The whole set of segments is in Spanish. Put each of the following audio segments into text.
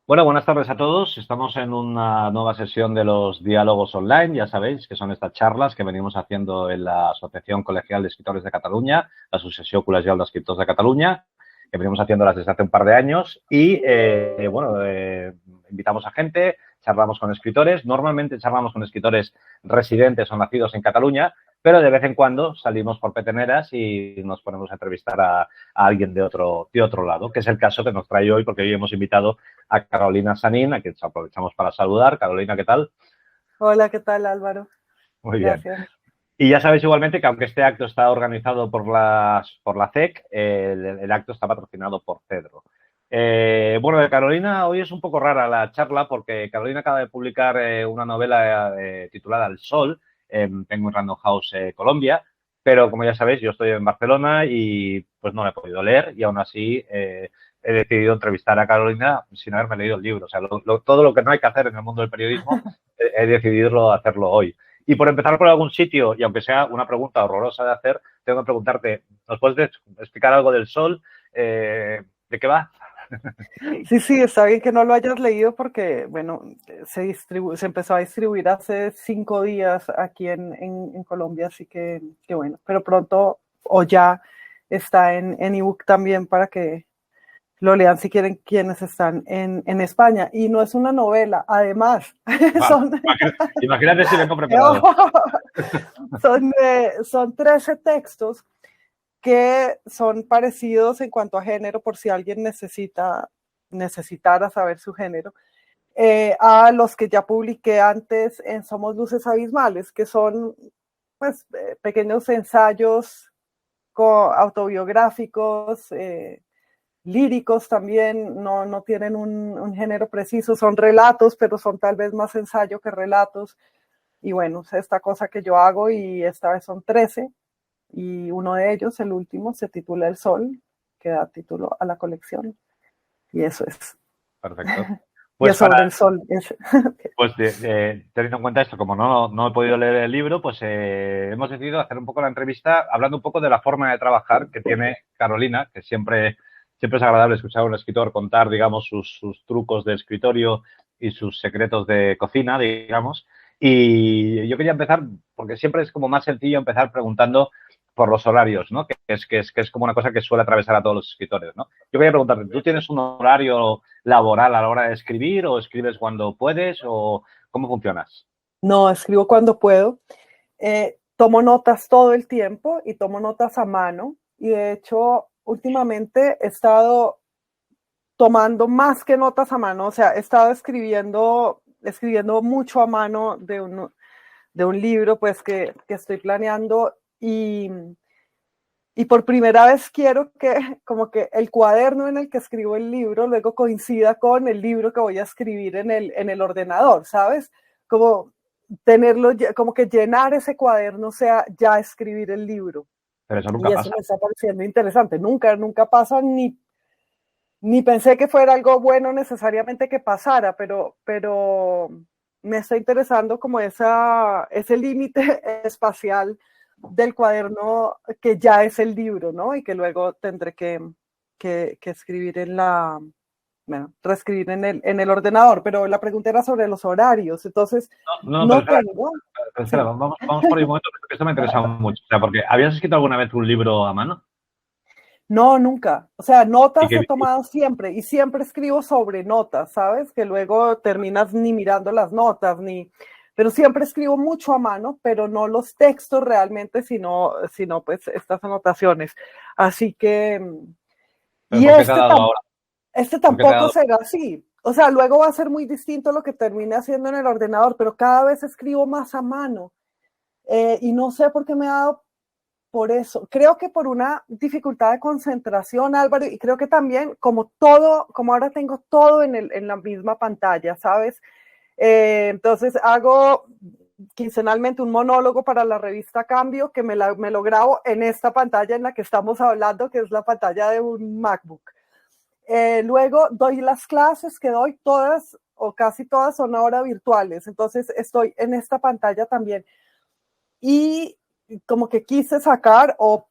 Bueno, buenas tardes a todos. Estamos en una nueva sesión de los diálogos online. Ya sabéis que son estas charlas que venimos haciendo en la Asociación Colegial de Escritores de Cataluña, la Asociación Col·legial d'Escriptors de Cataluña, que venimos haciéndolas desde hace un par de años. Y, invitamos a gente, charlamos con escritores. Normalmente charlamos con escritores residentes o nacidos en Cataluña, pero de vez en cuando salimos por peteneras y nos ponemos a entrevistar a alguien de otro lado, que es el caso que nos trae hoy, porque hoy hemos invitado a Carolina Sanín, a quien aprovechamos para saludar. Carolina, ¿qué tal? Hola, ¿qué tal, Álvaro? Muy bien. Gracias. Y ya sabéis igualmente que aunque este acto está organizado por la CEC, el acto está patrocinado por Cedro. Bueno, de Carolina, hoy es un poco rara la charla porque Carolina acaba de publicar una novela titulada El Sol en Penguin Random House, Colombia, pero como ya sabéis, yo estoy en Barcelona y pues no la he podido leer y aún así he decidido entrevistar a Carolina sin haberme leído el libro. O sea, todo lo que no hay que hacer en el mundo del periodismo, he decidido hacerlo hoy. Y por empezar por algún sitio, y aunque sea una pregunta horrorosa de hacer, tengo que preguntarte, ¿nos puedes explicar algo del Sol? ¿De qué va? Sí, sí, está bien que no lo hayas leído porque, bueno, se empezó a distribuir hace 5 días aquí en Colombia, así que bueno, pero pronto o ya está en ebook también para que lo lean si quieren quienes están en España. Y no es una novela, además, Vale. son, Imagínate si vengo preparado. son 13 textos que son parecidos en cuanto a género, por si alguien necesitara saber su género, a los que ya publiqué antes en Somos Luces Abismales, que son pues pequeños ensayos autobiográficos, líricos también, no tienen un género preciso, son relatos, pero son tal vez más ensayo que relatos. Y bueno, esta cosa que yo hago, y esta vez son 13, y uno de ellos, el último, se titula El Sol, que da título a la colección, y eso es. Perfecto. Y Pues es para, sobre el sol. pues teniendo en cuenta esto, como no he podido leer el libro, pues hemos decidido hacer un poco la entrevista hablando un poco de la forma de trabajar que tiene Carolina, que siempre es agradable escuchar a un escritor contar, digamos, sus trucos de escritorio y sus secretos de cocina, digamos. Y yo quería empezar, porque siempre es como más sencillo empezar preguntando por los horarios, ¿no? Que es como una cosa que suele atravesar a todos los escritores, ¿no? Yo quería preguntarte, ¿tú tienes un horario laboral a la hora de escribir o escribes cuando puedes o cómo funcionas? No, escribo cuando puedo. Tomo notas todo el tiempo y tomo notas a mano. Y de hecho, últimamente he estado tomando más que notas a mano. O sea, he estado escribiendo mucho a mano de un libro pues que estoy planeando, y por primera vez quiero que como que el cuaderno en el que escribo el libro luego coincida con el libro que voy a escribir en el ordenador, ¿sabes? Como tenerlo, como que llenar ese cuaderno sea ya escribir el libro. Pero eso Y nunca eso pasa. me está pareciendo interesante. Nunca pasa, ni pensé que fuera algo bueno necesariamente que pasara, pero me está interesando como ese límite espacial del cuaderno que ya es el libro, ¿no? Y que luego tendré que escribir bueno, reescribir en el ordenador. Pero la pregunta era sobre los horarios, entonces No, pero no espera, tengo, espera, sí. vamos por ahí un momento, porque esto me interesa mucho. O sea, porque ¿habías escrito alguna vez un libro a mano? No, nunca. O sea, Y notas que, he tomado siempre, y siempre escribo sobre notas, ¿sabes? Que luego terminas ni mirando las notas, pero siempre escribo mucho a mano, pero no los textos realmente, sino pues estas anotaciones. Así que, ¿pero y por qué te ha dado ahora? este ¿Por qué te ha tampoco dado? será así. O sea, luego va a ser muy distinto lo que termine haciendo en el ordenador, pero cada vez escribo más a mano. Y no sé por qué me ha dado por eso. Creo que por una dificultad de concentración, Álvaro, y creo que también como ahora tengo todo en la misma pantalla, ¿sabes? Entonces hago quincenalmente un monólogo para la revista Cambio, que me lo grabo en esta pantalla en la que estamos hablando, que es la pantalla de un MacBook. Luego doy las clases que doy, todas o casi todas son ahora virtuales, entonces estoy en esta pantalla también. Y como que quise sacar, o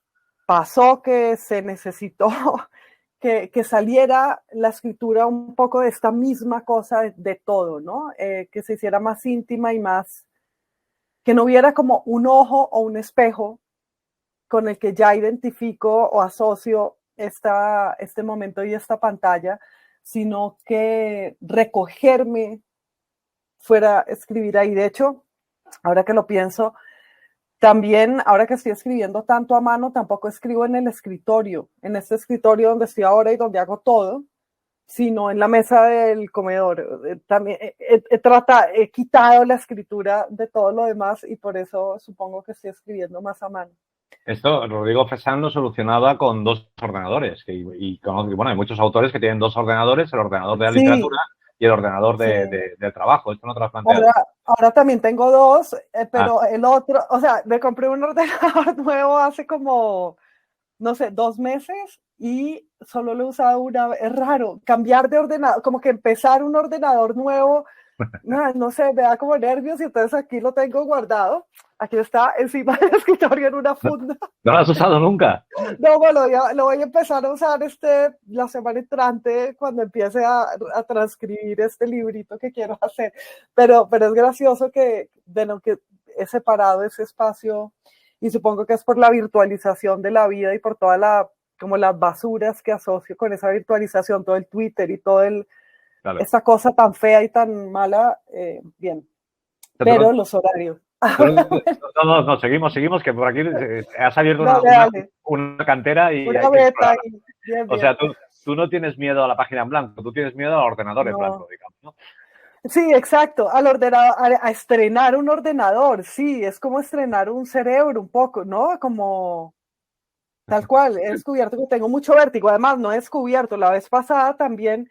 pasó que se necesitó que saliera la escritura un poco de esta misma cosa de todo, ¿no? Que se hiciera más íntima y más, que no hubiera como un ojo o un espejo con el que ya identifico o asocio este momento y esta pantalla, sino que recogerme fuera a escribir ahí. De hecho, ahora que lo pienso, también, ahora que estoy escribiendo tanto a mano, tampoco escribo en el escritorio, en este escritorio donde estoy ahora y donde hago todo, sino en la mesa del comedor. También he quitado la escritura de todo lo demás y por eso supongo que estoy escribiendo más a mano. Esto Rodrigo Fesán lo solucionaba con 2 ordenadores. Bueno, hay muchos autores que tienen 2 ordenadores, el ordenador de la literatura y el ordenador de trabajo. Esto no te lo has planteado. Ahora también tengo 2, pero el otro, o sea, me compré un ordenador nuevo hace como, no sé, 2 meses y solo lo he usado una vez. Es raro cambiar de ordenador, como que empezar un ordenador nuevo, no sé, me da como nervios y entonces aquí lo tengo guardado. Aquí está encima del escritorio en una funda. ¿No lo has usado nunca? No, bueno, ya lo voy a empezar a usar la semana entrante cuando empiece a transcribir este librito que quiero hacer. Pero es gracioso que de lo que he separado ese espacio y supongo que es por la virtualización de la vida y por toda como las basuras que asocio con esa virtualización, todo el Twitter y esa cosa tan fea y tan mala, bien. Pero los horarios. No, seguimos, que por aquí has abierto una cantera y una beta. Bien. O sea, tú no tienes miedo a la página en blanco, tú tienes miedo al ordenador en blanco, digamos, ¿no? Sí, exacto, al ordenador, a estrenar un ordenador, sí, es como estrenar un cerebro un poco, ¿no? Como tal cual, he descubierto que tengo mucho vértigo, además no he descubierto, la vez pasada también,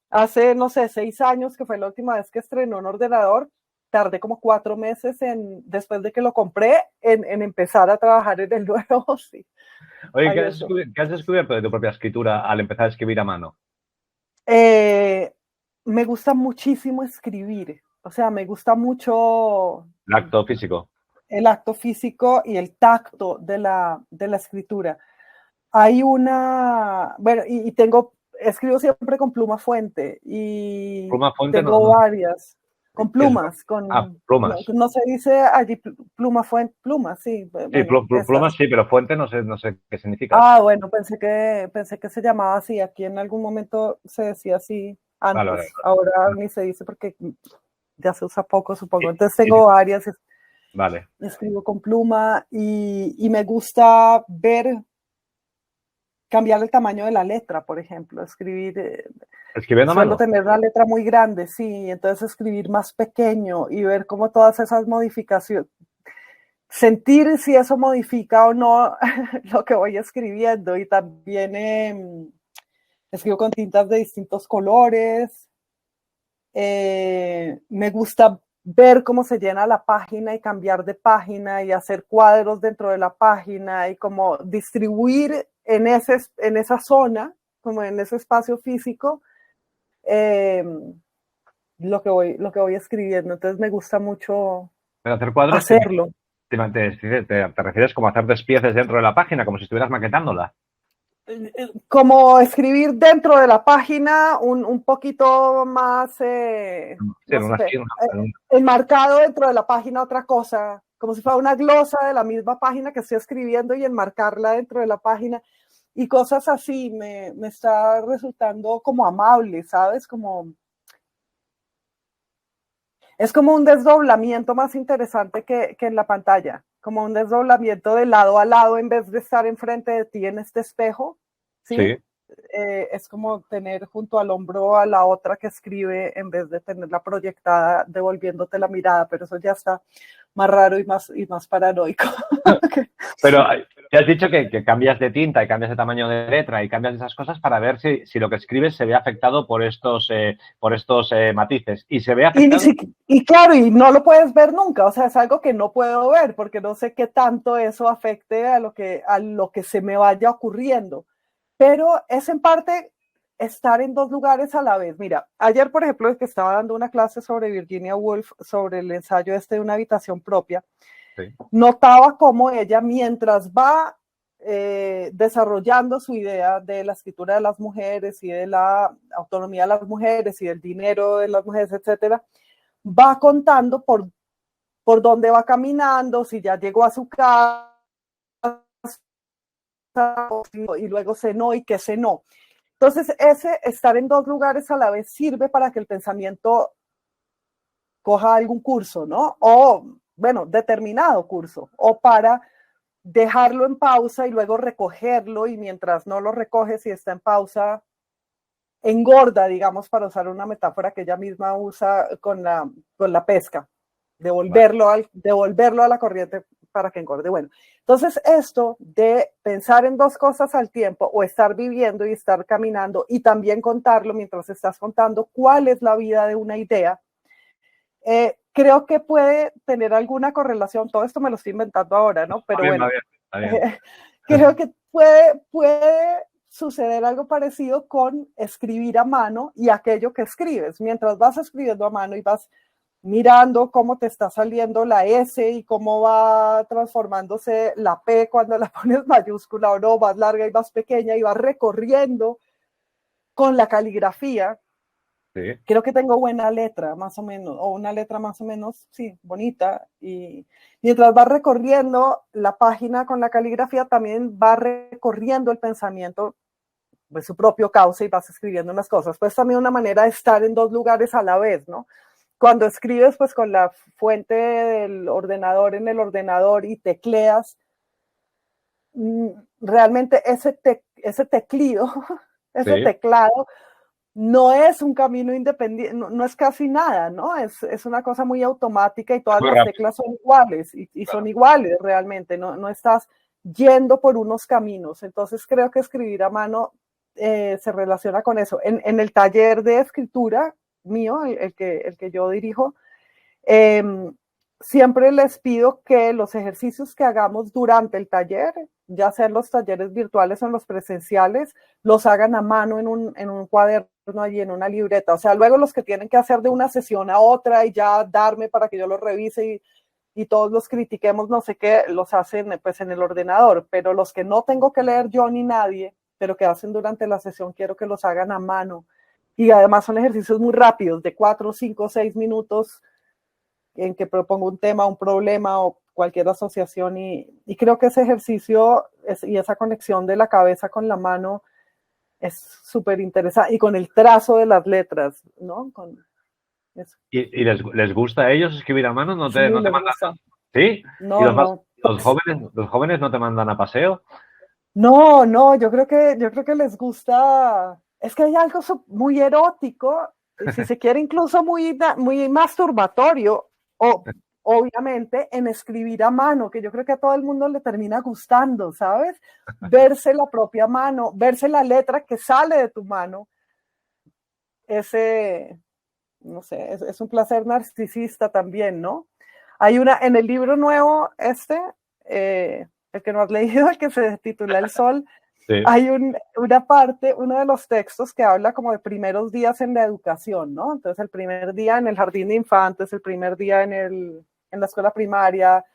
hace, no sé, 6 años, que fue la última vez que estrenó un ordenador, tardé como 4 meses después de que lo compré en empezar a trabajar en el nuevo, sí. Oye, ¿qué has descubierto de tu propia escritura al empezar a escribir a mano? Me gusta muchísimo escribir, o sea, me gusta mucho el acto físico. El acto físico y el tacto de la escritura. Hay bueno, escribo siempre con pluma fuente y pluma fuente, tengo varias. Con plumas, plumas. No se dice allí pluma fuente, plumas, sí. Sí, bueno, plumas sí, pero fuente no sé qué significa. Bueno, pensé que se llamaba así, aquí en algún momento se decía así antes, vale. Ahora ni se dice porque ya se usa poco, supongo. Entonces tengo varias. Vale. Escribo con pluma y me gusta cambiar el tamaño de la letra, por ejemplo, ¿Escribiendo a mano? Tener una letra muy grande, sí, entonces escribir más pequeño y ver cómo todas esas modificaciones, sentir si eso modifica o no lo que voy escribiendo. Y también escribo con tintas de distintos colores. Me gusta ver cómo se llena la página y cambiar de página y hacer cuadros dentro de la página y como distribuir en esa zona, como en ese espacio físico, lo que voy escribiendo. Entonces me gusta mucho hacer cuadros, hacerlo. ¿Te refieres como a hacer despieces dentro de la página, como si estuvieras maquetándola? Como escribir dentro de la página un poquito más enmarcado dentro de la página otra cosa, como si fuera una glosa de la misma página que estoy escribiendo y enmarcarla dentro de la página y cosas así. Me está resultando como amable, ¿sabes? Es como un desdoblamiento más interesante que en la pantalla, como un desdoblamiento de lado a lado en vez de estar enfrente de ti en este espejo. Sí. Es como tener junto al hombro a la otra que escribe en vez de tenerla proyectada devolviéndote la mirada, pero eso ya está más raro y más paranoico. Pero te has dicho que cambias de tinta y cambias de tamaño de letra y cambias esas cosas para ver si lo que escribes se ve afectado por estos matices. Y se ve afectado. Y claro, y no lo puedes ver nunca, o sea, es algo que no puedo ver porque no sé qué tanto eso afecte a lo que se me vaya ocurriendo. Pero es en parte estar en 2 lugares a la vez. Mira, ayer, por ejemplo, que estaba dando una clase sobre Virginia Woolf, sobre el ensayo de una habitación propia, sí. Notaba cómo ella, mientras va desarrollando su idea de la escritura de las mujeres y de la autonomía de las mujeres y del dinero de las mujeres, etcétera, va contando por dónde va caminando, si ya llegó a su casa y luego cenó y qué cenó. Entonces, ese estar en dos lugares a la vez sirve para que el pensamiento coja algún curso, ¿no? O, bueno, determinado curso, o para dejarlo en pausa y luego recogerlo, y mientras no lo recoges y está en pausa, engorda, digamos, para usar una metáfora que ella misma usa con la pesca, devolverlo a la corriente para que engorde. Bueno, entonces esto de pensar en dos cosas al tiempo, o estar viviendo y estar caminando, y también contarlo mientras estás contando cuál es la vida de una idea, creo que puede tener alguna correlación. Todo esto me lo estoy inventando ahora, ¿no? Pero bueno, está bien. Creo que puede suceder algo parecido con escribir a mano y aquello que escribes. Mientras vas escribiendo a mano y vas mirando cómo te está saliendo la S y cómo va transformándose la P cuando la pones mayúscula o no, vas larga y vas pequeña, y vas recorriendo con la caligrafía. Sí. Creo que tengo buena letra, más o menos, o una letra más o menos, sí, bonita. Y mientras vas recorriendo la página con la caligrafía, también va recorriendo el pensamiento de su propio cauce y vas escribiendo unas cosas. Pues también una manera de estar en dos lugares a la vez, ¿no? Cuando escribes, pues con la fuente del ordenador en el ordenador y tecleas, realmente ese teclido, ese sí. Teclado, no es un camino independiente, no es casi nada, ¿no? Es una cosa muy automática y todas las teclas son iguales y claro. Son iguales realmente, no estás yendo por unos caminos. Entonces creo que escribir a mano se relaciona con eso. En el taller de escritura mío, el que yo dirijo, siempre les pido que los ejercicios que hagamos durante el taller, ya sean los talleres virtuales o en los presenciales, los hagan a mano en un cuaderno allí, en una libreta. O sea, luego los que tienen que hacer de una sesión a otra y ya darme para que yo los revise y todos los critiquemos, no sé qué, los hacen pues en el ordenador. Pero los que no tengo que leer yo ni nadie, pero que hacen durante la sesión, quiero que los hagan a mano. Y además son ejercicios muy rápidos, de 4, 5, 6 minutos, en que propongo un tema, un problema o cualquier asociación, y creo que ese ejercicio y esa conexión de la cabeza con la mano es súper interesante, y con el trazo de las letras, ¿no? Con eso. ¿Y les gusta a ellos escribir a mano? ¿No te mandan? ¿Sí? No, ¿Y no. los jóvenes no te mandan a paseo? No, yo creo que les gusta. Es que hay algo muy erótico, si se quiere incluso muy masturbatorio, obviamente, en escribir a mano, que yo creo que a todo el mundo le termina gustando, ¿sabes? Verse la propia mano, verse la letra que sale de tu mano, no sé, es un placer narcisista también, ¿no? Hay en el libro nuevo el que no has leído, el que se titula El Sol, sí. Hay una parte, uno de los textos que habla como de primeros días en la educación, ¿no? Entonces el primer día en el jardín de infantes, el primer día en la escuela primaria,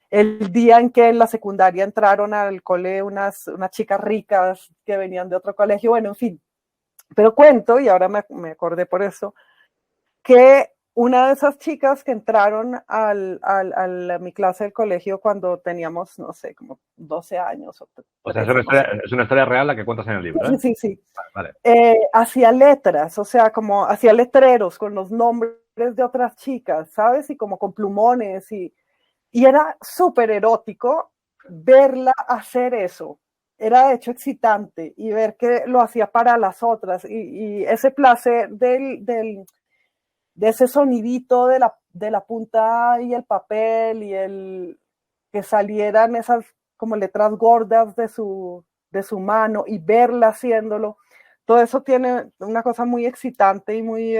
el día en que en la secundaria entraron al cole unas chicas ricas que venían de otro colegio, bueno, en fin. Pero cuento, y ahora me acordé por eso, que una de esas chicas que entraron a mi clase del colegio cuando teníamos, no sé, como 12 años. O sea, es una historia real la que cuentas en el libro, ¿eh? Sí. Vale. Hacía letras, o sea, como hacía letreros con los nombres de otras chicas, ¿sabes? Y como con plumones, y era súper erótico verla hacer eso. Era de hecho excitante, y ver que lo hacía para las otras, y ese placer de ese sonidito de la punta y el papel, y que salieran esas como letras gordas de su mano, y verla haciéndolo. Todo eso tiene una cosa muy excitante y muy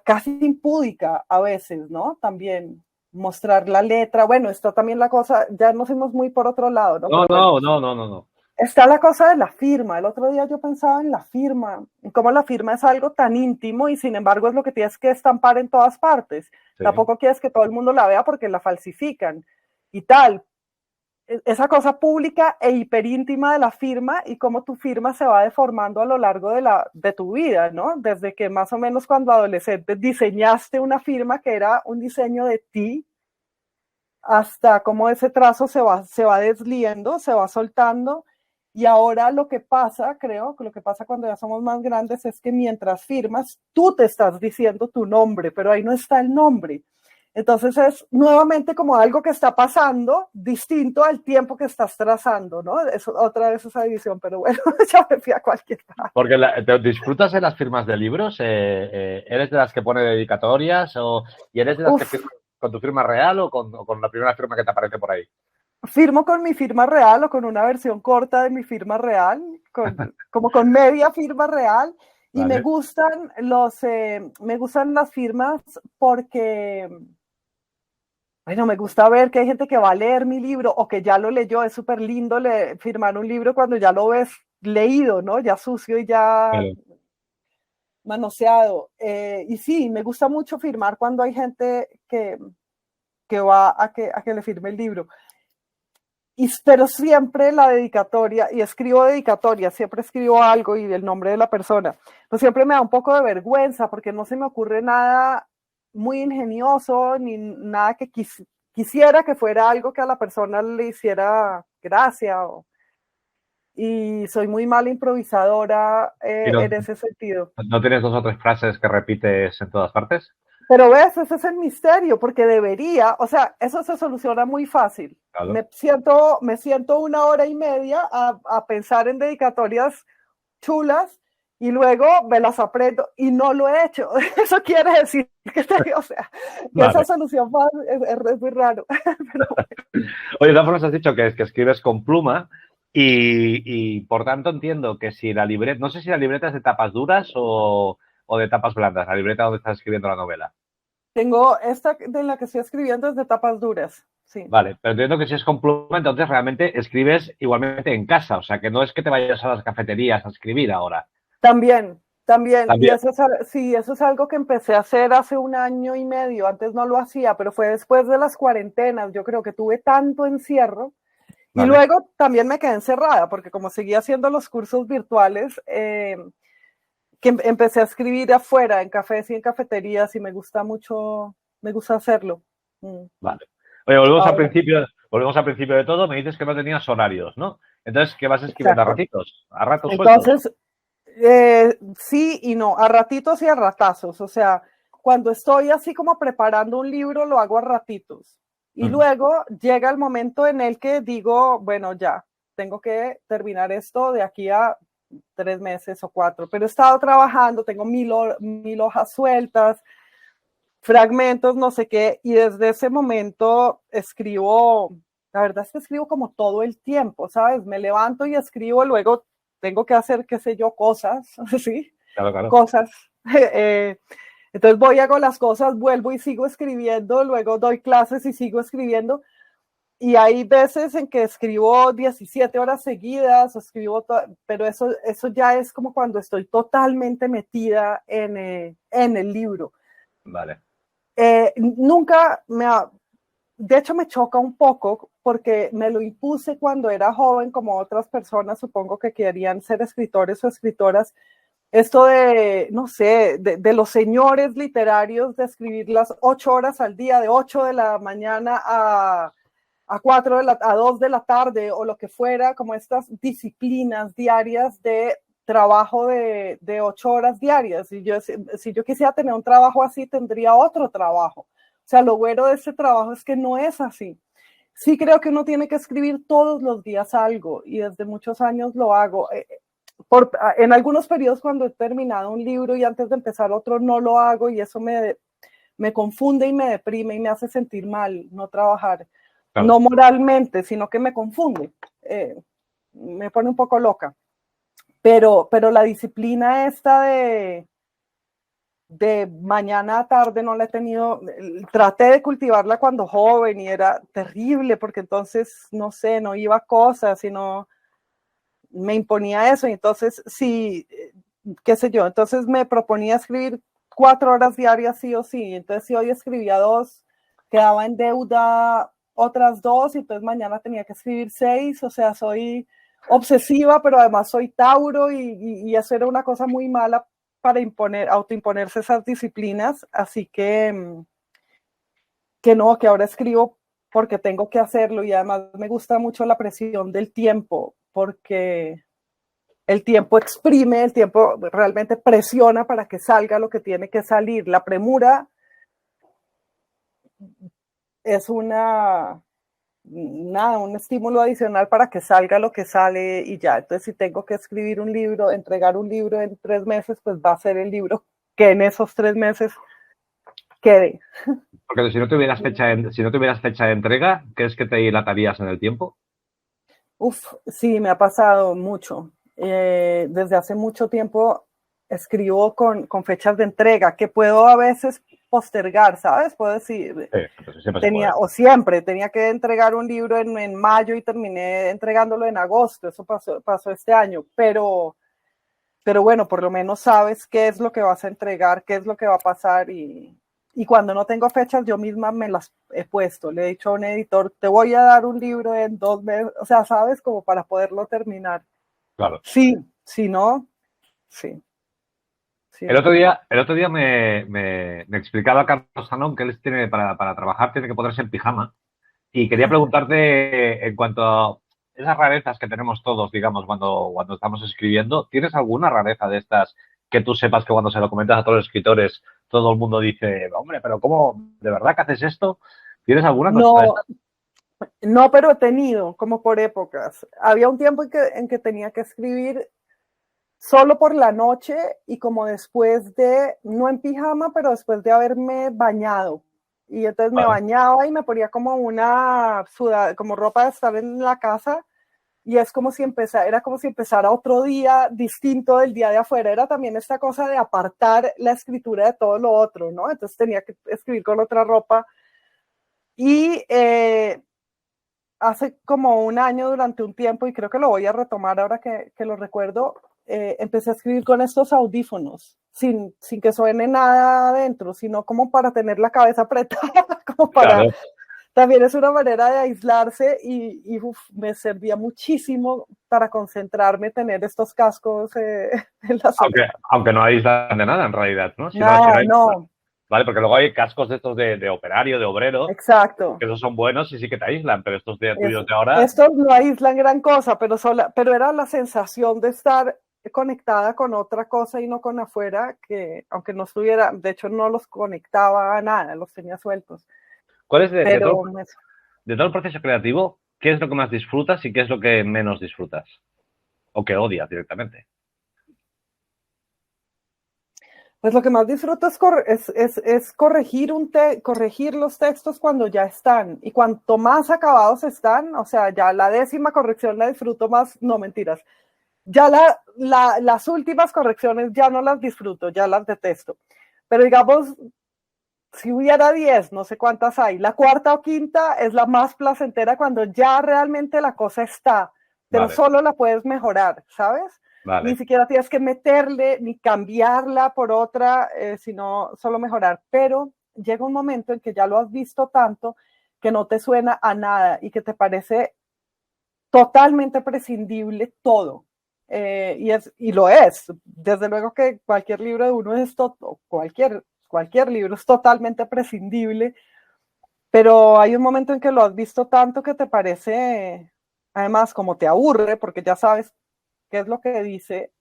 casi impúdica a veces, ¿no? También mostrar la letra. Bueno, está también la cosa, ya nos fuimos muy por otro lado, ¿no? No. Está la cosa de la firma. El otro día yo pensaba en la firma, en cómo la firma es algo tan íntimo, y sin embargo es lo que tienes que estampar en todas partes. Sí. Tampoco quieres que todo el mundo la vea porque la falsifican y tal. esa cosa pública e hiperíntima de la firma y cómo tu firma se va deformando a lo largo de tu vida, ¿no? Desde que más o menos cuando adolescente diseñaste una firma que era un diseño de ti, hasta cómo ese trazo se va desliendo, se va soltando. Y ahora lo que pasa, creo, que lo que pasa cuando ya somos más grandes es que mientras firmas, tú te estás diciendo tu nombre, pero ahí no está el nombre. Entonces es nuevamente como algo que está pasando distinto al tiempo que estás trazando, ¿no? Es otra vez esa división, pero bueno, ya me fui a cualquier parte. Porque ¿te disfrutas de las firmas de libros? ¿Eres de las que pone dedicatorias y eres de las que firmas con tu firma real o con la primera firma que te aparece por ahí? Firmo con mi firma real o con una versión corta de mi firma real, como con media firma real. Y Vale. me gustan las firmas porque, bueno, me gusta ver que hay gente que va a leer mi libro o que ya lo leyó. Es súper lindo firmar un libro cuando ya lo ves leído, ¿no? Ya sucio y ya manoseado. Y sí, me gusta mucho firmar cuando hay gente que va a que le firme el libro. Pero siempre la dedicatoria, y escribo dedicatoria, siempre escribo algo y el nombre de la persona, pues siempre me da un poco de vergüenza porque no se me ocurre nada muy ingenioso ni nada que quisiera que fuera algo que a la persona le hiciera gracia. Y soy muy mala improvisadora en ese sentido. ¿No tienes 2 o 3 frases que repites en todas partes? Pero ves, ese es el misterio, porque debería, o sea, eso se soluciona muy fácil. Claro. Me siento 1 hora y media a pensar en dedicatorias chulas y luego me las aprendo y no lo he hecho. Eso quiere decir que, o sea, que vale. Esa solución es muy raro. Pero bueno. Oye, de todas formas has dicho que escribes con pluma y por tanto entiendo que si la libreta, no sé si la libreta es de tapas duras o de tapas blandas, la libreta donde estás escribiendo la novela. Tengo esta de la que estoy escribiendo es de tapas duras, sí. Vale, pero entiendo que si es con pluma, entonces realmente escribes igualmente en casa, o sea, que no es que te vayas a las cafeterías a escribir ahora. También. Y eso es algo que empecé a hacer hace 1 año y medio. Antes no lo hacía, pero fue después de las cuarentenas. Yo creo que tuve tanto encierro. Vale. Y luego también me quedé encerrada, porque como seguía haciendo los cursos virtuales, que empecé a escribir afuera, en cafés y en cafeterías, y me gusta hacerlo. Vale. Oye, volvemos al principio de todo. Me dices que no tenías horarios, ¿no? Entonces, ¿qué vas escribiendo? ¿A ratitos? ¿A ratos sueltos? Entonces, sí y no, a ratitos y a ratazos. O sea, cuando estoy así como preparando un libro, lo hago a ratitos. Y luego llega el momento en el que digo, bueno, ya, tengo que terminar esto de aquí a 3 meses o 4. Pero he estado trabajando, tengo 1000 hojas sueltas, fragmentos, no sé qué, y desde ese momento escribo, la verdad es que escribo como todo el tiempo, ¿sabes? Me levanto y escribo, luego tengo que hacer, qué sé yo, cosas, ¿sí? Claro. Cosas. Entonces voy, hago las cosas, vuelvo y sigo escribiendo, luego doy clases y sigo escribiendo. Y hay veces en que escribo 17 horas seguidas, pero eso ya es como cuando estoy totalmente metida en el libro. Vale. Nunca de hecho me choca un poco porque me lo impuse cuando era joven, como otras personas supongo que querían ser escritores o escritoras, esto de, no sé, de los señores literarios de escribir las 8 horas al día, de 8 de la mañana a 2 de la tarde o lo que fuera, como estas disciplinas diarias de trabajo de 8 horas diarias. Si yo quisiera tener un trabajo así, tendría otro trabajo. O sea, lo bueno de este trabajo es que no es así. Sí creo que uno tiene que escribir todos los días algo y desde muchos años lo hago. En algunos periodos cuando he terminado un libro y antes de empezar otro no lo hago y eso me confunde y me deprime y me hace sentir mal no trabajar. Claro. No moralmente, sino que me confunde. Me pone un poco loca. Pero la disciplina esta de mañana a tarde no la he tenido, traté de cultivarla cuando joven y era terrible porque entonces, no sé, no iba a cosas, sino me imponía eso y entonces sí, qué sé yo, entonces me proponía escribir 4 horas diarias sí o sí, entonces si hoy escribía 2, quedaba en deuda otras 2 y entonces mañana tenía que escribir 6, o sea, soy obsesiva, pero además soy Tauro y eso era una cosa muy mala para autoimponerse esas disciplinas, así que no, que ahora escribo porque tengo que hacerlo y además me gusta mucho la presión del tiempo, porque el tiempo exprime, el tiempo realmente presiona para que salga lo que tiene que salir. La premura es un estímulo adicional para que salga lo que sale y ya. Entonces, si tengo que escribir un libro, entregar un libro en 3 meses, pues va a ser el libro que en esos 3 meses quede. Porque si no tuvieras fecha de entrega, ¿crees que te dilatarías en el tiempo? Sí, me ha pasado mucho. Desde hace mucho tiempo escribo con fechas de entrega que puedo a veces postergar, ¿sabes? Puedo decir, siempre tenía que entregar un libro en mayo y terminé entregándolo en agosto. Eso pasó este año, pero bueno, por lo menos sabes qué es lo que vas a entregar, qué es lo que va a pasar y cuando no tengo fechas, yo misma me las he puesto. Le he dicho a un editor, te voy a dar un libro en 2 meses, o sea, ¿sabes? Como para poderlo terminar. Claro. Sí, si no, sí. El otro día me explicaba Carlos Sanón que él tiene, para trabajar, tiene que ponerse en pijama. Y quería preguntarte en cuanto a esas rarezas que tenemos todos, digamos, cuando estamos escribiendo, ¿tienes alguna rareza de estas que tú sepas que cuando se lo comentas a todos los escritores, todo el mundo dice, hombre, pero ¿cómo? ¿De verdad que haces esto? ¿Tienes alguna cosa de estas? No, pero he tenido, como por épocas. Había un tiempo en que tenía que escribir solo por la noche y como después de, no en pijama, pero después de haberme bañado. Y entonces me bañaba y me ponía como como ropa de estar en la casa y es como si era como si empezara otro día distinto del día de afuera. Era también esta cosa de apartar la escritura de todo lo otro, ¿no? Entonces tenía que escribir con otra ropa. Y hace como un año, durante un tiempo, y creo que lo voy a retomar ahora que lo recuerdo, empecé a escribir con estos audífonos, sin que suene nada adentro, sino como para tener la cabeza apretada, como para... Claro. También es una manera de aislarse y me servía muchísimo para concentrarme, tener estos cascos en las aunque no aíslan de nada en realidad, ¿no? No. Vale, porque luego hay cascos de estos de operario, de obrero. Exacto. Que esos son buenos y sí que te aíslan, pero estos tuyos de ahora... Estos no aíslan gran cosa, pero era la sensación de estar conectada con otra cosa y no con afuera, que aunque no estuviera, de hecho no los conectaba a nada, los tenía sueltos. ¿Cuál es de todo el proceso creativo, qué es lo que más disfrutas y qué es lo que menos disfrutas? O que odias directamente. Pues lo que más disfruto es corregir los textos cuando ya están. Y cuanto más acabados están, o sea, ya la 10ª corrección la disfruto más, no mentiras. Ya las últimas correcciones ya no las disfruto, ya las detesto. Pero digamos, si hubiera 10, no sé cuántas hay, la 4ª o 5ª es la más placentera cuando ya realmente la cosa está, pero solo la puedes mejorar, ¿sabes? Vale. Ni siquiera tienes que meterle ni cambiarla por otra, sino solo mejorar. Pero llega un momento en que ya lo has visto tanto que no te suena a nada y que te parece totalmente prescindible todo. Y lo es. Desde luego que cualquier libro de uno es cualquier libro es totalmente prescindible, pero hay un momento en que lo has visto tanto que te parece, además, como te aburre, porque ya sabes qué es lo que dice,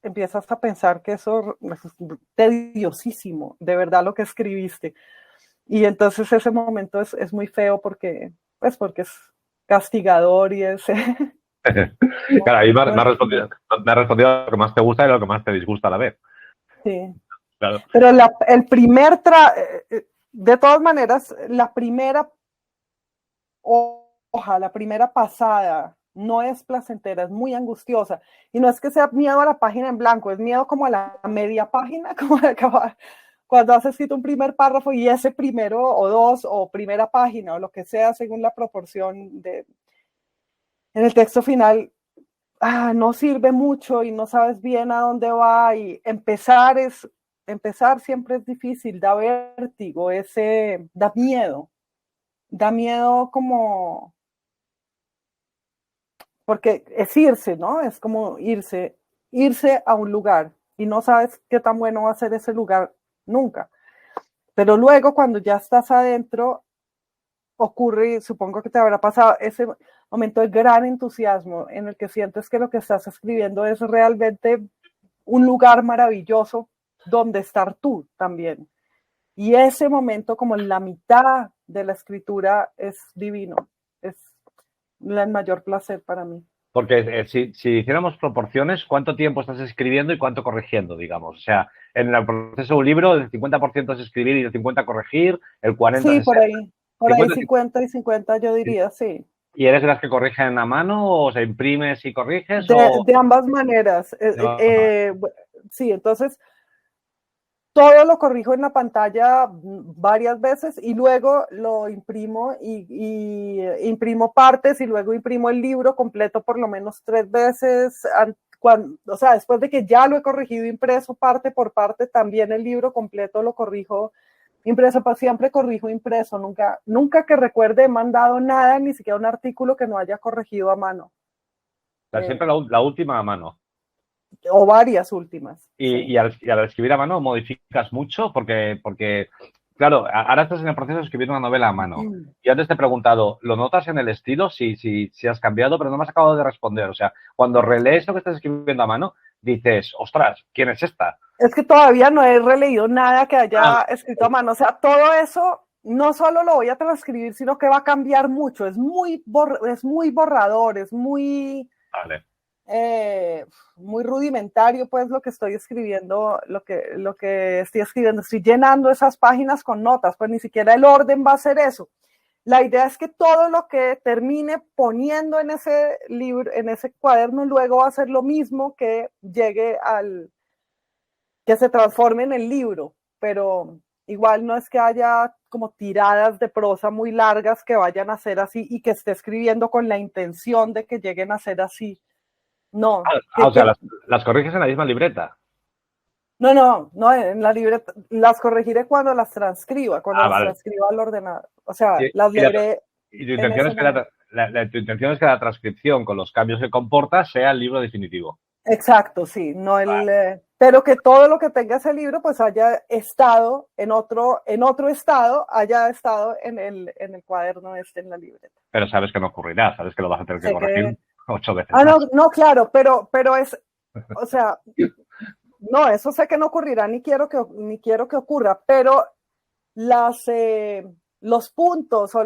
empiezas a pensar que eso es tediosísimo, de verdad lo que escribiste. Y entonces ese momento es muy feo porque es castigador y es... Claro, ahí me has respondido lo que más te gusta y lo que más te disgusta a la vez. Sí. Claro. Pero el primer de todas maneras, la primera hoja, la primera pasada, no es placentera, es muy angustiosa. Y no es que sea miedo a la página en blanco, es miedo como a la media página, como de acabar. Cuando has escrito un primer párrafo y ese primero o dos o primera página o lo que sea según la proporción en el texto final, no sirve mucho y no sabes bien a dónde va y empezar siempre es difícil, da vértigo, da miedo. da miedo como, porque es irse, ¿no? Es como irse a un lugar y no sabes qué tan bueno va a ser ese lugar nunca. Pero luego cuando ya estás adentro, ocurre, supongo que te habrá pasado ese momento de gran entusiasmo en el que sientes que lo que estás escribiendo es realmente un lugar maravilloso donde estar tú también. Y ese momento, como la mitad de la escritura, es divino. Es el mayor placer para mí. Porque si hiciéramos proporciones, ¿cuánto tiempo estás escribiendo y cuánto corrigiendo, digamos? O sea, en el proceso de un libro, el 50% es escribir y el 50% corregir, el 40% Sí, es por ahí 50, 50 y 50 yo diría, sí. ¿Y eres de las que corrigen a mano o se imprimes y corriges? O De ambas maneras. no, Sí, entonces todo lo corrijo en la pantalla varias veces y luego lo imprimo y imprimo partes y luego imprimo el libro completo por lo menos 3 veces. O sea, después de que ya lo he corregido impreso parte por parte, también el libro completo lo corrijo impreso, pues siempre corrijo impreso, nunca que recuerde he mandado nada, ni siquiera un artículo que no haya corregido a mano. siempre la última a mano. O varias últimas. Y, Sí. y al escribir a mano modificas mucho porque, claro, ahora estás en el proceso de escribir una novela a mano. Y antes te he preguntado, ¿lo notas en el estilo? Si has cambiado, pero no me has acabado de responder. O sea, cuando relees lo que estás escribiendo a mano, dices, ostras, ¿quién es esta? Es que todavía no he releído nada que Ah, haya escrito a mano. O sea, todo eso no solo lo voy a transcribir, sino que va a cambiar mucho. Es muy borrador, es vale. muy rudimentario, pues, lo que estoy escribiendo, lo que estoy escribiendo. Estoy llenando esas páginas con notas, pues ni siquiera el orden va a ser eso. La idea es que todo lo que termine poniendo en ese libro, en ese cuaderno, luego va a ser lo mismo que llegue que se transforme en el libro, pero igual no es que haya como tiradas de prosa muy largas que vayan a ser así y que esté escribiendo con la intención de que lleguen a ser así. No, O sea, las corriges en la misma libreta. no, en la libreta las corregiré cuando las transcriba, Vale. al ordenador. O sea, Y, las y la, leeré y tu en intención ese es que momento. tu intención es que la transcripción con los cambios que comporta sea el libro definitivo. Exacto, sí, no Vale. pero que todo lo que tenga ese libro pues haya estado en otro estado, haya estado en el cuaderno en la libreta. Pero sabes que no ocurrirá, sabes que lo vas a tener que Sé corregir que, 8 veces más. no, claro, pero o sea, no, eso sé que no ocurrirá, ni quiero que ocurra, pero las, los puntos o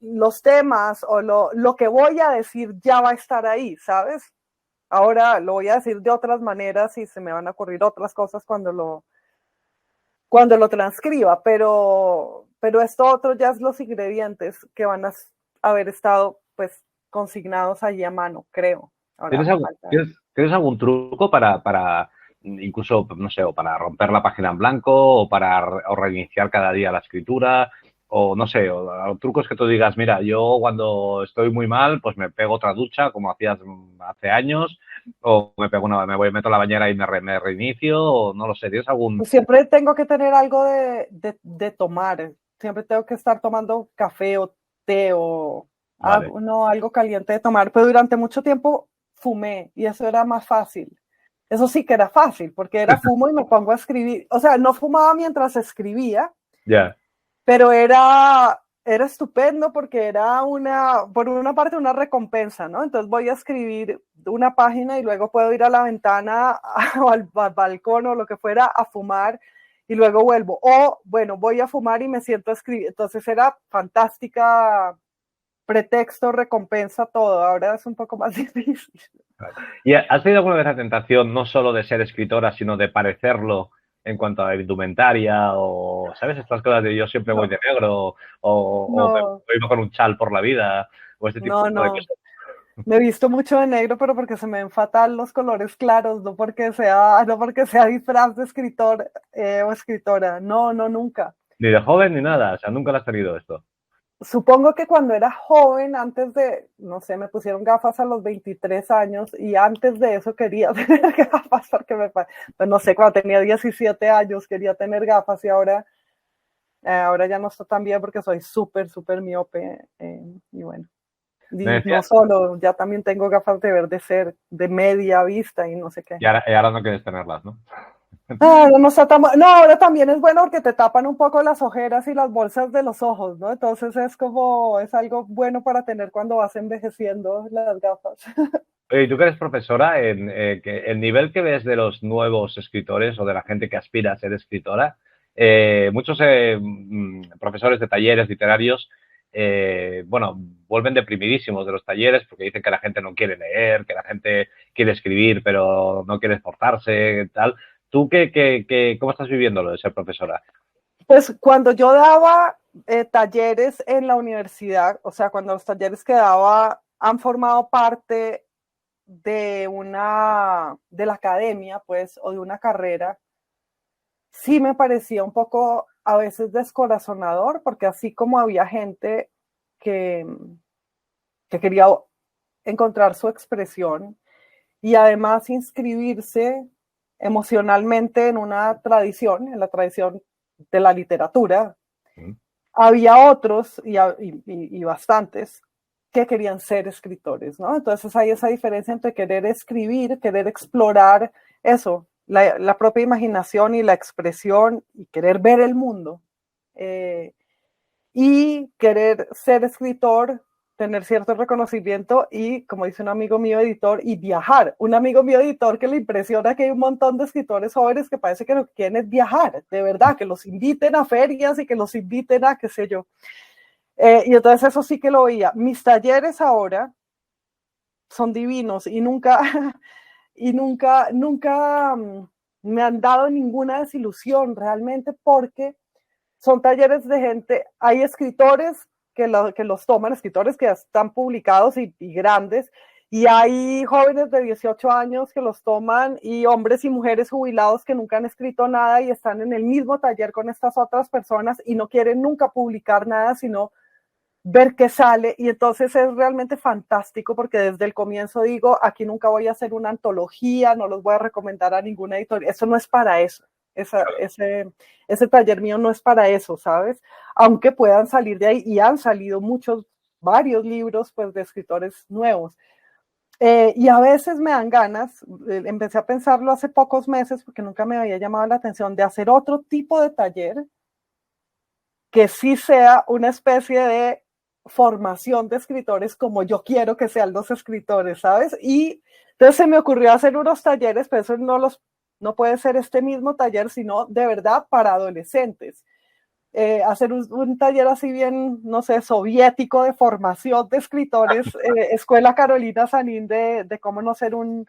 los temas o lo que voy a decir ya va a estar ahí, ¿sabes? Ahora lo voy a decir de otras maneras y se me van a ocurrir otras cosas cuando lo transcriba, pero esto otro ya es los ingredientes que van a haber estado pues consignados allí a mano, creo. Ahora ¿Tienes algún, falta. tienes, tienes algún truco para incluso, no sé, o para romper la página en blanco o para o reiniciar cada día la escritura? O no sé, o trucos que tú digas, mira, yo cuando estoy muy mal, pues me pego otra ducha como hacías hace años, o meto a la bañera y me reinicio, o no lo sé, ¿tienes algún? Pues siempre tengo que tener algo de tomar, siempre tengo que estar tomando café o té o Vale. algo caliente de tomar, pero durante mucho tiempo fumé y eso era más fácil. Eso sí que era fácil, porque era fumo y me pongo a escribir. O sea, no fumaba mientras escribía, Ya. pero era estupendo porque era por una parte, una recompensa, ¿no? Entonces voy a escribir una página y luego puedo ir a la ventana o al balcón o lo que fuera a fumar y luego vuelvo. O, bueno, voy a fumar y me siento a escribir. Entonces era fantástica, pretexto, recompensa, todo. Ahora es un poco más difícil. ¿Y has tenido alguna vez la tentación no solo de ser escritora, sino de parecerlo en cuanto a indumentaria o, ¿sabes? Estas cosas de yo siempre voy No, de negro o me no, voy con un chal por la vida o este tipo de no. cosas. Me he visto mucho de negro, pero porque se me ven fatal los colores claros, no porque sea disfraz de escritor o escritora. No, nunca. Ni de joven ni nada, o sea, nunca lo has tenido esto. Supongo que cuando era joven, no sé, me pusieron gafas a los 23 años y antes de eso quería tener gafas porque pues no sé, cuando tenía 17 años quería tener gafas y ahora Ahora ya no está tan bien porque soy súper miope. Y bueno, y no decías, solo, ya también tengo gafas de ver de media vista y no sé qué. y ahora no quieres tenerlas, ¿no? Ahora no está tan, no, ahora también es bueno porque te tapan un poco las ojeras y las bolsas de los ojos, ¿no? Entonces es algo bueno para tener cuando vas envejeciendo las gafas. Y tú que eres profesora, que el nivel que ves de los nuevos escritores o de la gente que aspira a ser escritora, muchos profesores de talleres literarios, bueno, vuelven deprimidísimos de los talleres porque dicen que la gente no quiere leer, que la gente quiere escribir pero no quiere esforzarse, tal. ¿Tú cómo estás viviendo lo de ser profesora? Pues cuando yo daba talleres en la universidad, o sea, cuando los talleres que daba han formado parte de la academia, pues, o de una carrera, sí me parecía un poco a veces descorazonador, porque así como había gente que, que quería encontrar su expresión y además inscribirse emocionalmente en una tradición, en la tradición de la literatura, había otros y bastantes que querían ser escritores, ¿no? Entonces hay esa diferencia entre querer escribir, querer explorar eso, la propia imaginación y la expresión y querer ver el mundo. Y querer ser escritor, tener cierto reconocimiento y, como dice un amigo mío editor, y viajar. Un amigo mío editor que le impresiona que hay un montón de escritores jóvenes que parece que lo que quieren es viajar, de verdad, que los inviten a ferias y que los inviten a qué sé yo. Y entonces eso sí que lo veía. Mis talleres ahora son divinos y nunca, nunca me han dado ninguna desilusión realmente porque son talleres de gente, hay escritores que los toman, escritores que están publicados y grandes, y hay jóvenes de 18 años que los toman y hombres y mujeres jubilados que nunca han escrito nada y están en el mismo taller con estas otras personas y no quieren nunca publicar nada, sino ver qué sale, y entonces es realmente fantástico porque desde el comienzo digo, aquí nunca voy a hacer una antología, no los voy a recomendar a ninguna editorial, eso no es para eso, ese taller mío no es para eso, ¿sabes? Aunque puedan salir de ahí, y han salido varios libros pues de escritores nuevos. Y a veces me dan ganas, empecé a pensarlo hace pocos meses porque nunca me había llamado la atención, de hacer otro tipo de taller que sí sea una especie de formación de escritores como yo quiero que sean los escritores, ¿sabes? Y entonces se me ocurrió hacer unos talleres, pero eso no puede ser este mismo taller, sino de verdad para adolescentes. Hacer un taller así bien, no sé, soviético de formación de escritores, Escuela Carolina Sanín de cómo no ser un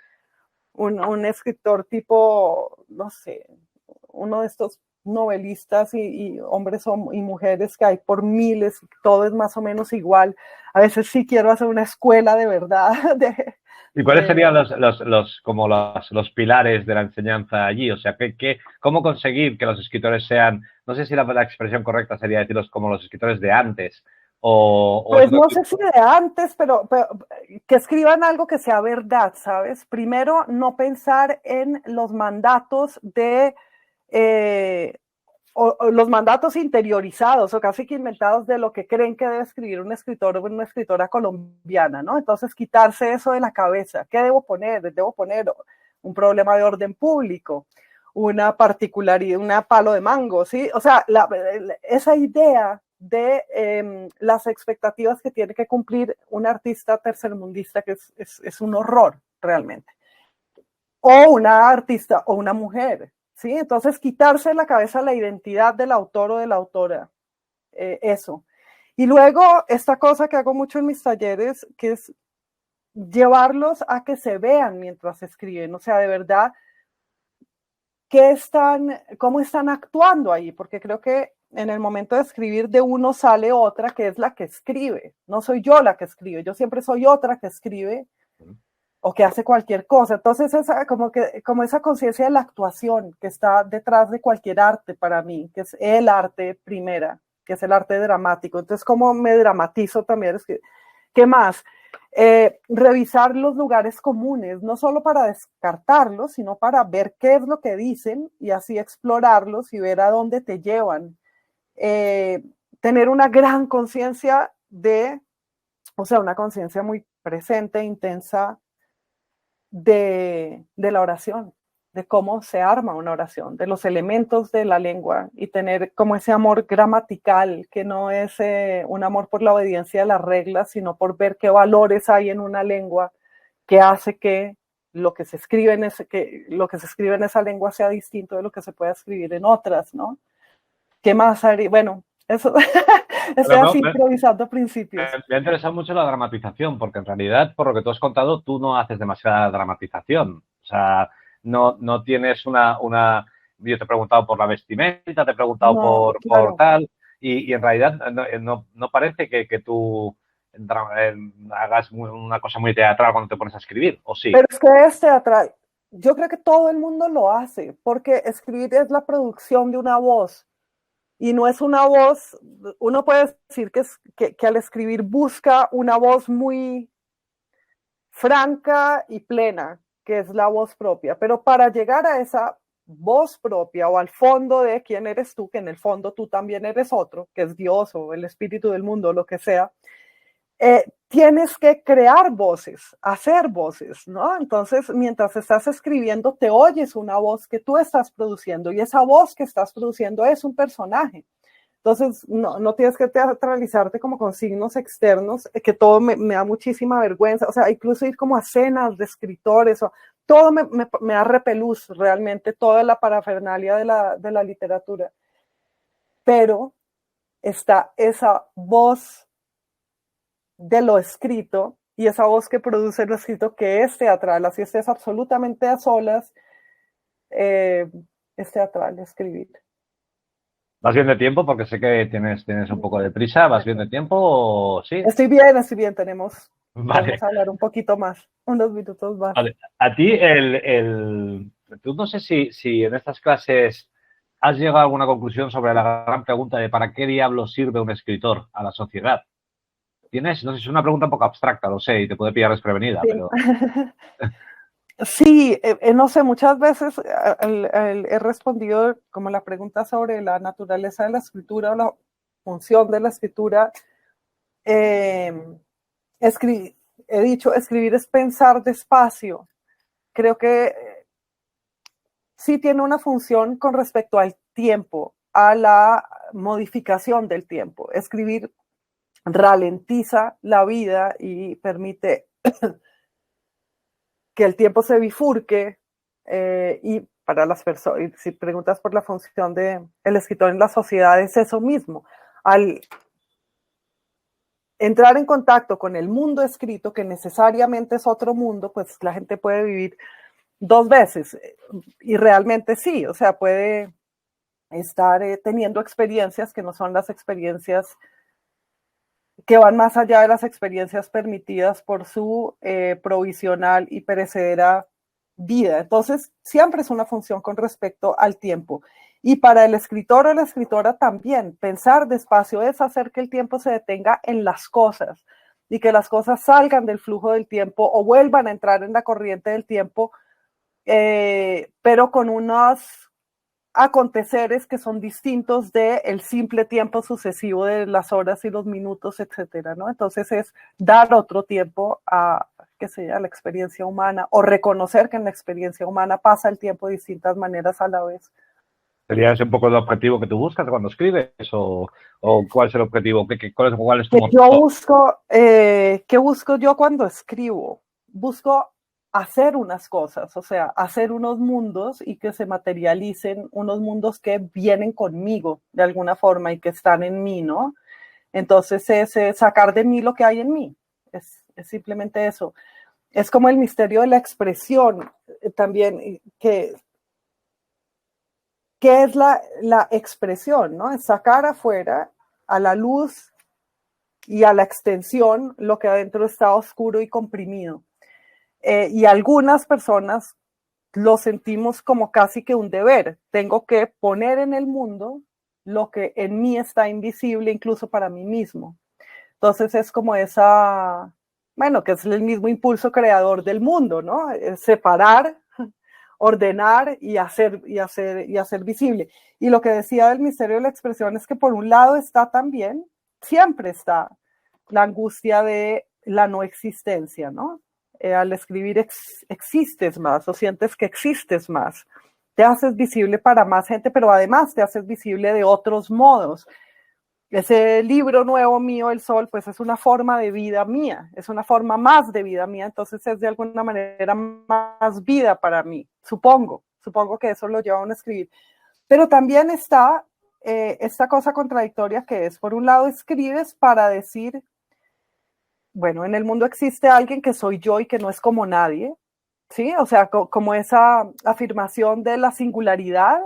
escritor tipo, no sé, uno de estos novelistas y hombres y mujeres que hay por miles, todo es más o menos igual. A veces sí quiero hacer una escuela de verdad. ¿Y cuáles serían como los pilares de la enseñanza allí? O sea, ¿cómo conseguir que los escritores sean, no sé si la expresión correcta sería decirlos como los escritores de antes, o es Pues otro no sé tipo? si de antes, pero que escriban algo que sea verdad, ¿sabes? Primero, no pensar en los mandatos o los mandatos interiorizados o casi que inventados de lo que creen que debe escribir un escritor o una escritora colombiana, ¿no? Entonces, quitarse eso de la cabeza. ¿Qué debo poner? Debo poner un problema de orden público, una particularidad, una palo de mango, ¿sí? O sea, esa idea de las expectativas que tiene que cumplir un artista tercermundista, que es un horror realmente. O una artista o una mujer, ¿sí? Entonces, quitarse de la cabeza la identidad del autor o de la autora, eso. Y luego, esta cosa que hago mucho en mis talleres, que es llevarlos a que se vean mientras escriben, o sea, de verdad, cómo están actuando ahí, porque creo que en el momento de escribir de uno sale otra que es la que escribe, no soy yo la que escribe, yo siempre soy otra que escribe o que hace cualquier cosa. Entonces, como esa conciencia de la actuación que está detrás de cualquier arte para mí, que es el arte primera, que es el arte dramático. Entonces, ¿cómo me dramatizo también? ¿Qué más? Revisar los lugares comunes, no solo para descartarlos, sino para ver qué es lo que dicen y así explorarlos y ver a dónde te llevan. tener una gran conciencia o sea, una conciencia muy presente, intensa de la oración, de cómo se arma una oración, de los elementos de la lengua y tener como ese amor gramatical, que no es un amor por la obediencia de las reglas, sino por ver qué valores hay en una lengua que hace que lo que se escribe en esa lengua sea distinto de lo que se puede escribir en otras, ¿no? ¿Qué más haría? Bueno, eso estoy Pero así no, improvisando principios. me ha interesado mucho la dramatización, porque en realidad, por lo que tú has contado, tú no haces demasiada dramatización. O sea, no tienes yo te he preguntado por la vestimenta, te he preguntado No, por claro. tal, y en realidad no parece que tú hagas una cosa muy teatral cuando te pones a escribir, ¿o sí? Pero es que es teatral. Yo creo que todo el mundo lo hace, porque escribir es la producción de una voz. Y no es una voz, uno puede decir que al escribir busca una voz muy franca y plena, que es la voz propia. Pero para llegar a esa voz propia o al fondo de quién eres tú, que en el fondo tú también eres otro, que es Dios o el espíritu del mundo, lo que sea, tienes que crear voces, hacer voces, ¿no? Entonces, mientras estás escribiendo, te oyes una voz que tú estás produciendo y esa voz que estás produciendo es un personaje. Entonces, no tienes que teatralizarte como con signos externos, que todo me da muchísima vergüenza. O sea, incluso ir como a cenas de escritores, todo me da repelús realmente, toda la parafernalia de la literatura. Pero está esa voz de lo escrito y esa voz que produce lo escrito que es teatral, así estés absolutamente a solas, eh, es teatral escribir. ¿Vas bien de tiempo? Porque sé que tienes un poco de prisa. ¿Vas bien de tiempo o sí? Estoy bien, podemos Vale. hablar un poquito más, unos minutos más. Vale. A ti, tú no sé si en estas clases has llegado a alguna conclusión sobre la gran pregunta de ¿para qué diablos sirve un escritor a la sociedad? Tienes, no sé, es una pregunta un poco abstracta, lo sé, y te puede pillar desprevenida, Sí, pero sí no sé, muchas veces he respondido como la pregunta sobre la naturaleza de la escritura o la función de la escritura. Eh, he dicho, escribir es pensar despacio. Creo que sí tiene una función con respecto al tiempo, a la modificación del tiempo. Escribir ralentiza la vida y permite que el tiempo se bifurque y para las personas, si preguntas por la función del escritor en la sociedad, es eso mismo. Al entrar en contacto con el mundo escrito, que necesariamente es otro mundo, pues la gente puede vivir dos veces y realmente sí, o sea, puede estar teniendo experiencias que no son las experiencias que van más allá de las experiencias permitidas por su provisional y perecedera vida. Entonces, siempre es una función con respecto al tiempo. Y para el escritor o la escritora también, pensar despacio es hacer que el tiempo se detenga en las cosas y que las cosas salgan del flujo del tiempo o vuelvan a entrar en la corriente del tiempo, pero con unos aconteceres que son distintos del simple tiempo sucesivo de las horas y los minutos, etcétera, ¿no? Entonces es dar otro tiempo a, qué sé, a la experiencia humana o reconocer que en la experiencia humana pasa el tiempo de distintas maneras a la vez. ¿sería ese un poco el objetivo que tú buscas cuando escribes? ¿O cuál es el objetivo? ¿Cuál es tu motor? ¿Qué busco yo cuando escribo? Busco hacer unas cosas, o sea, hacer unos mundos y que se materialicen unos mundos que vienen conmigo de alguna forma y que están en mí, ¿no? Entonces es sacar de mí lo que hay en mí, es simplemente eso. Es como el misterio de la expresión también, ¿qué es la expresión, ¿no? Es sacar afuera a la luz y a la extensión lo que adentro está oscuro y comprimido. Y algunas personas lo sentimos como casi que un deber. Tengo que poner en el mundo lo que en mí está invisible, incluso para mí mismo. Entonces es como bueno, que es el mismo impulso creador del mundo, ¿no? Es separar ordenar y hacer visible. Y lo que decía del misterio de la expresión es que por un lado está también, siempre está la angustia de la no existencia, ¿no? Al escribir existes más o sientes que existes más. Te haces visible para más gente, pero además te haces visible de otros modos. Ese libro nuevo mío, El Sol, pues es una forma de vida mía, es una forma más de vida mía, entonces es de alguna manera más vida para mí, supongo que eso lo lleva a uno a escribir. Pero también está esta cosa contradictoria que es, por un lado, escribes para decir, bueno, en el mundo existe alguien que soy yo y que no es como nadie, ¿sí? O sea, como esa afirmación de la singularidad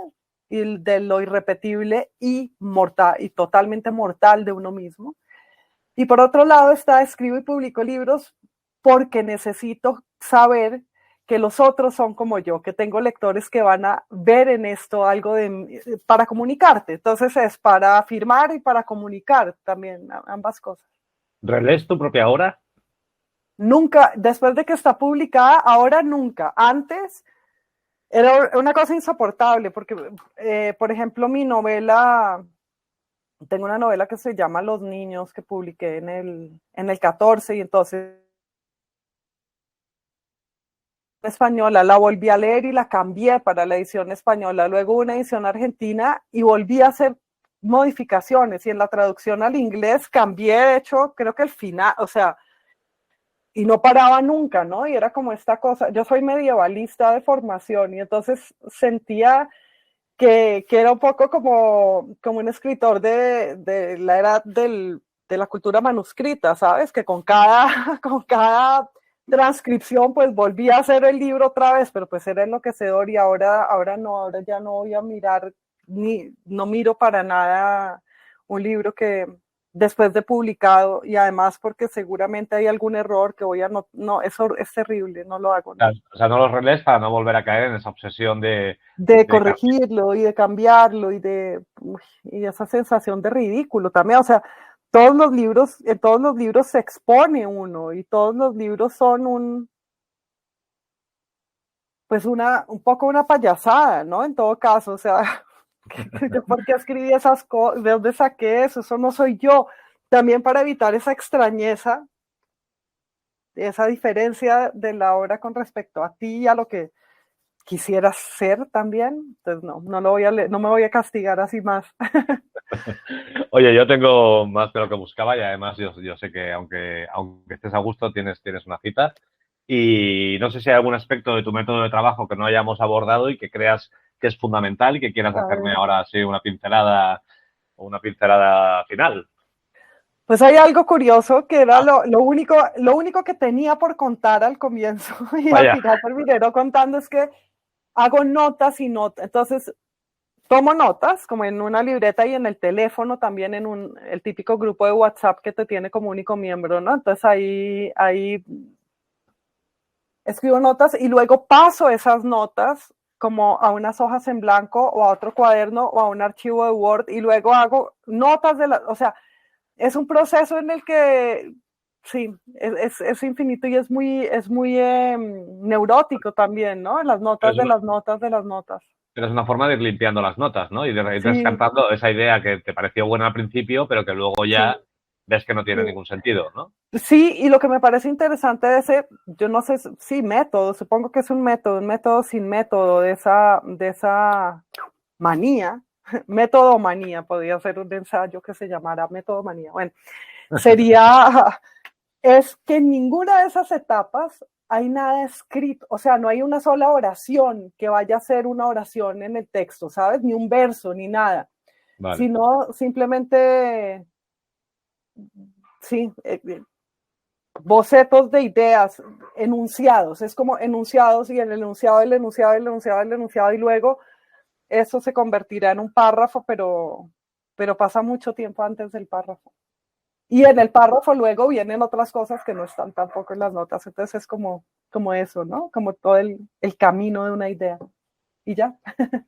y de lo irrepetible y mortal, y totalmente mortal de uno mismo. Y por otro lado está, escribo y publico libros porque necesito saber que los otros son como yo, que tengo lectores que van a ver en esto algo para comunicarte. Entonces es para afirmar y para comunicar también, ambas cosas. ¿Relees tu propia obra? Nunca, después de que está publicada, ahora nunca. Antes era una cosa insoportable porque, por ejemplo, mi novela, tengo una novela que se llama Los Niños que publiqué en el 14 y entonces española, la volví a leer y la cambié para la edición española, luego una edición argentina y volví a hacer modificaciones y en la traducción al inglés cambié, de hecho, creo que el final, o sea, y no paraba nunca, ¿no? Y era como esta cosa, yo soy medievalista de formación y entonces sentía que era un poco como un escritor de la era de la cultura manuscrita, ¿sabes? Que con cada transcripción pues volví a hacer el libro otra vez, pero pues era enloquecedor y ahora ya no voy a mirar, no miro para nada un libro que después de publicado y además porque seguramente hay algún error que voy a no, eso es terrible, no lo hago. ¿No? O sea, no los relees para no volver a caer en esa obsesión de corregirlo y de cambiarlo y y esa sensación de ridículo también, o sea, en todos los libros se expone uno y todos los libros son un poco una payasada, ¿no? En todo caso, o sea, ¿por qué escribí esas cosas? ¿De dónde saqué eso? Eso no soy yo. También para evitar esa extrañeza, esa diferencia de la obra con respecto a ti y a lo que quisieras ser también, entonces no lo voy a leer, no me voy a castigar así más. Oye, yo tengo más de lo que buscaba y además yo sé que aunque estés a gusto tienes una cita y no sé si hay algún aspecto de tu método de trabajo que no hayamos abordado y que creas que es fundamental y que quieras hacerme ahora así una pincelada final. Pues hay algo curioso que era lo único que tenía por contar al comienzo y al final terminé contando es que hago notas y notas, entonces tomo notas como en una libreta y en el teléfono también en el típico grupo de WhatsApp que te tiene como único miembro, ¿no? Entonces ahí escribo notas y luego paso esas notas como a unas hojas en blanco o a otro cuaderno o a un archivo de Word y luego hago notas o sea, es un proceso en el que sí, es infinito y es muy neurótico también, ¿no? Las notas de las notas de las notas. Pero es una forma de ir limpiando las notas, ¿no? Y de ir descartando esa idea que te pareció buena al principio, pero que luego ya ves que no tiene ningún sentido, ¿no? Sí, y lo que me parece interesante de ese, yo no sé, sí, método, supongo que es un método sin método de esa manía, método manía, podría ser un ensayo que se llamara método manía. Bueno, es que en ninguna de esas etapas hay nada escrito, o sea, no hay una sola oración que vaya a ser una oración en el texto, ¿sabes? Ni un verso, ni nada, sino simplemente, sí, bocetos de ideas, enunciados, es como enunciados y el enunciado y luego eso se convertirá en un párrafo, pero pasa mucho tiempo antes del párrafo. Y en el párrafo luego vienen otras cosas que no están tampoco en las notas, entonces es como eso, ¿no? Como todo el camino de una idea. Y ya,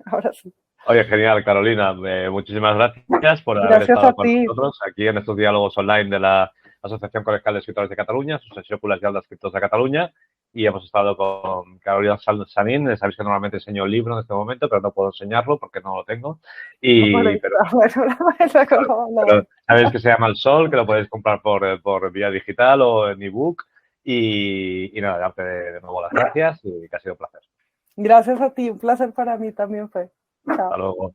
ahora sí. Oye, genial, Carolina. Muchísimas gracias por haber estado con nosotros aquí en estos diálogos online de la Asociación Colegial de Escritores de Catalunya, Associació Col·legial d'Escriptors de Catalunya, y hemos estado con Carolina Sanín. Sabéis que normalmente enseño el libro en este momento, pero no puedo enseñarlo porque no lo tengo. Pero sabéis que se llama El Sol, que lo podéis comprar por vía digital o en ebook. Y nada, darte de nuevo las gracias y que ha sido un placer. Gracias a ti, un placer para mí también fue. Chao. Hasta luego.